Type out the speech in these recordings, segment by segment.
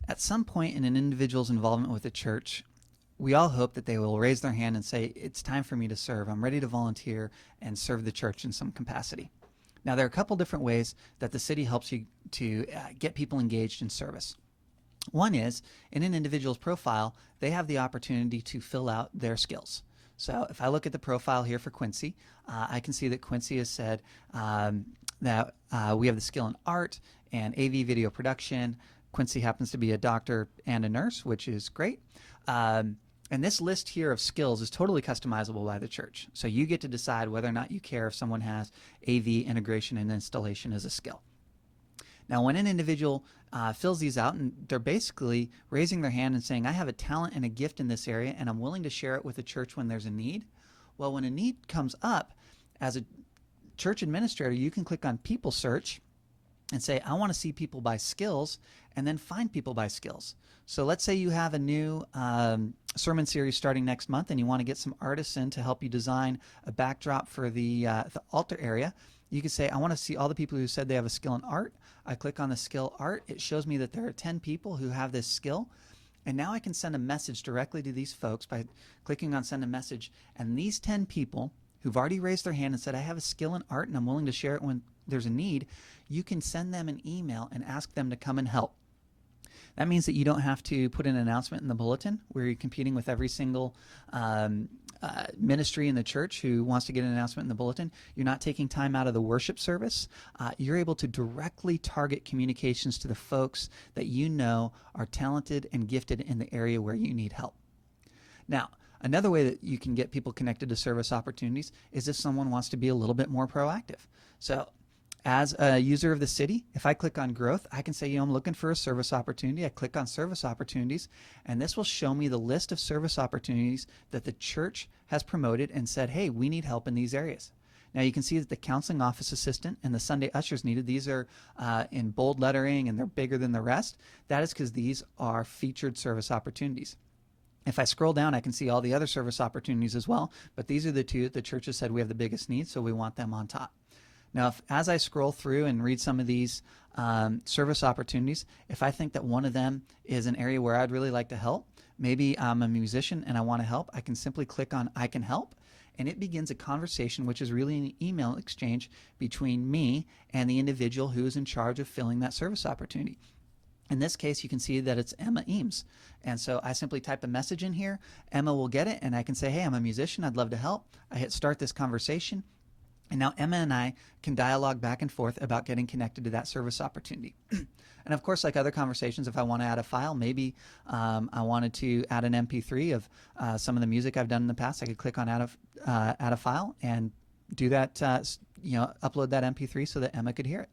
At some point in an individual's involvement with the church, we all hope that they will raise their hand and say, it's time for me to serve. I'm ready to volunteer and serve the church in some capacity. Now, there are a couple different ways that the city helps you to get people engaged in service. One is, in an individual's profile, they have the opportunity to fill out their skills. So if I look at the profile here for Quincy, I can see that Quincy has said that we have the skill in art and AV video production. Quincy happens to be a doctor and a nurse, which is great. And this list here of skills is totally customizable by the church. So you get to decide whether or not you care if someone has AV integration and installation as a skill. Now, when an individual fills these out, and they're basically raising their hand and saying, I have a talent and a gift in this area, and I'm willing to share it with the church when there's a need. Well, when a need comes up, as a church administrator, you can click on People Search and say, I want to see people by skills, and then find people by skills. So let's say you have a new sermon series starting next month, and you want to get some artists in to help you design a backdrop for the altar area. You can say, I want to see all the people who said they have a skill in art. I click on the skill art. It shows me that there are 10 people who have this skill. And now I can send a message directly to these folks by clicking on send a message. And these 10 people who've already raised their hand and said, I have a skill in art and I'm willing to share it when there's a need, you can send them an email and ask them to come and help. That means that you don't have to put an announcement in the bulletin where you're competing with every single ministry in the church who wants to get an announcement in the bulletin. You're not taking time out of the worship service. You're able to directly target communications to the folks that you know are talented and gifted in the area where you need help. Now, another way that you can get people connected to service opportunities is if someone wants to be a little bit more proactive. So as a user of the city, if I click on growth, I can say, I'm looking for a service opportunity. I click on service opportunities, and this will show me the list of service opportunities that the church has promoted and said, hey, we need help in these areas. Now you can see that the counseling office assistant and the Sunday ushers needed. These are in bold lettering, and they're bigger than the rest. That is because these are featured service opportunities. If I scroll down, I can see all the other service opportunities as well, but these are the two that the church has said we have the biggest needs, so we want them on top. Now, as I scroll through and read some of these service opportunities, if I think that one of them is an area where I'd really like to help, maybe I'm a musician and I want to help, I can simply click on I can help, and it begins a conversation, which is really an email exchange between me and the individual who is in charge of filling that service opportunity. In this case, you can see that it's Emma Eames. And so I simply type a message in here. Emma will get it, and I can say, hey, I'm a musician. I'd love to help. I hit start this conversation. And now Emma and I can dialogue back and forth about getting connected to that service opportunity. And of course, like other conversations, if I want to add a file, maybe I wanted to add an MP3 of some of the music I've done in the past, I could click on add a file and do that, upload that MP3 so that Emma could hear it.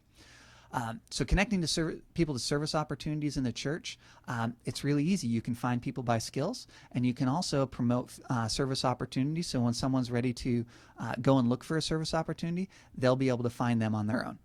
So connecting to people to service opportunities in the church, it's really easy. You can find people by skills, and you can also promote service opportunities. So when someone's ready to go and look for a service opportunity, they'll be able to find them on their own.